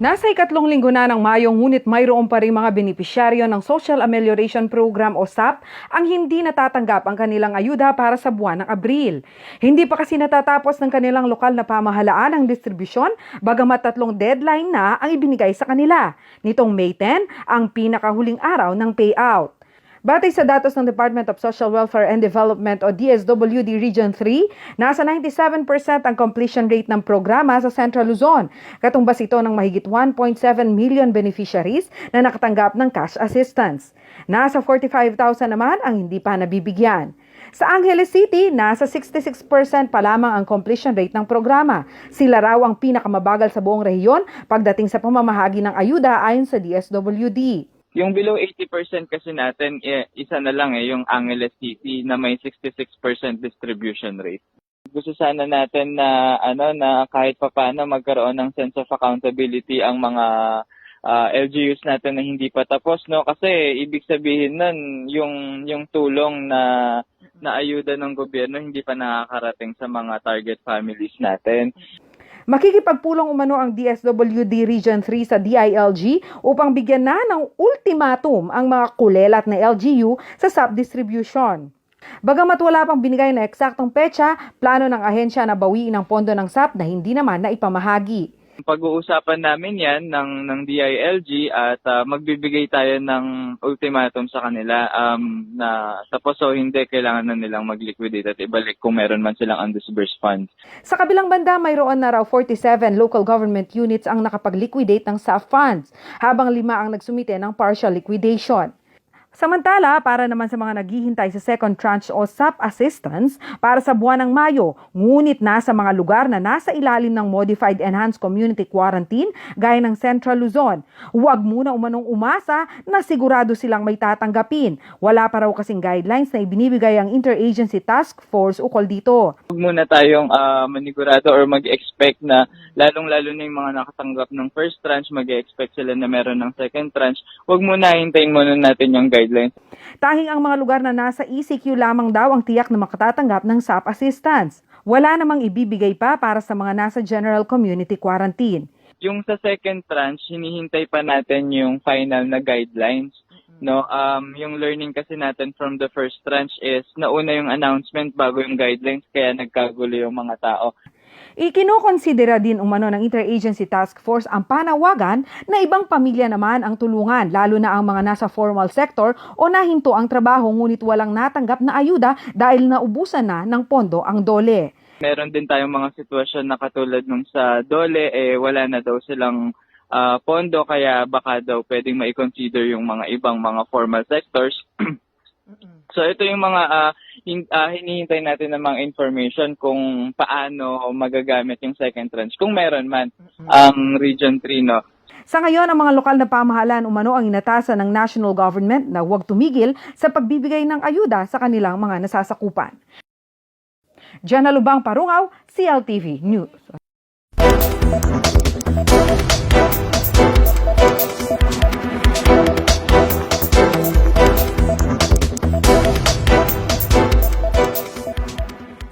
Nasa ikatlong linggo na ng Mayo, ngunit mayroon pa rin mga benepisyaryo ng Social Amelioration Program o SAP ang hindi natatanggap ang kanilang ayuda para sa buwan ng Abril. Hindi pa kasi natatapos ng kanilang lokal na pamahalaan ang distribusyon, bagamat 3 deadline na ang ibinigay sa kanila. Nitong May 10, ang pinakahuling araw ng payout. Batay sa datos ng Department of Social Welfare and Development o DSWD Region 3, nasa 97% ang completion rate ng programa sa Central Luzon. Katumbas ito ng mahigit 1.7 million beneficiaries na nakatanggap ng cash assistance. Nasa 45,000 naman ang hindi pa nabibigyan. Sa Angeles City, nasa 66% pa lamang ang completion rate ng programa. Sila raw ang pinakamabagal sa buong rehiyon pagdating sa pamamahagi ng ayuda ayon sa DSWD. Yung below 80% kasi natin, isa na lang yung Angeles City na may 66% distribution rate. Gusto sana natin na na kahit papaano magkaroon ng sense of accountability ang mga LGUs natin na hindi pa tapos, no? Kasi ibig sabihin nun yung tulong na ayuda ng gobyerno hindi pa nakakarating sa mga target families natin. Makikipagpulong umano ang DSWD Region 3 sa DILG upang bigyan na ng ultimatum ang mga kulelat na LGU sa SAP distribution. Bagamat wala pang binigay na eksaktong petsa, plano ng ahensya na bawiin ang pondo ng SAP na hindi naman naipamahagi. Pag-uusapan namin yan ng DILG at magbibigay tayo ng ultimatum sa kanila na tapos o hindi kailangan na nilang mag-liquidate at ibalik kung meron man silang undisbursed funds. Sa kabilang banda, mayroon na raw 47 local government units ang nakapag-liquidate ng SAP funds, habang 5 ang nagsumite ng partial liquidation. Samantala, para naman sa mga naghihintay sa second tranche o SAP assistance para sa buwan ng Mayo, ngunit nasa mga lugar na nasa ilalim ng Modified Enhanced Community Quarantine gaya ng Central Luzon, huwag muna umanong umasa na sigurado silang may tatanggapin. Wala pa raw kasing guidelines na ibinibigay ang Interagency Task Force ukol dito. Huwag muna tayong manigurado or mag-expect na lalong-lalo na yung mga nakatanggap ng first tranche, mag-expect sila na meron ng second tranche. Huwag muna, hintayin muna natin yung guidelines. Tanging ang mga lugar na nasa ECQ lamang daw ang tiyak na makatatanggap ng SAP assistance. Wala namang ibibigay pa para sa mga nasa General Community Quarantine. Yung sa second tranche, hinihintay pa natin yung final na guidelines. No, yung learning kasi natin from the first tranche is nauna yung announcement bago yung guidelines, kaya nagkagulo yung mga tao. Ikinokonsidera din umano ng Interagency Task Force ang panawagan na ibang pamilya naman ang tulungan, lalo na ang mga nasa formal sector o nahinto ang trabaho ngunit walang natanggap na ayuda dahil naubusan na ng pondo ang DOLE. Meron din tayong mga sitwasyon na katulad nung sa DOLE, wala na daw silang pondo, kaya baka daw pwedeng ma-consider yung mga ibang mga formal sectors. So ito yung mga hinihintay natin ng mga information kung paano magagamit yung second tranche, kung meron man ang Region 3, no. Sa ngayon, ang mga lokal na pamahalaan umano ang inatasan ng national government na huwag tumigil sa pagbibigay ng ayuda sa kanilang mga nasasakupan. Diana Lubang Parungaw, CLTV News.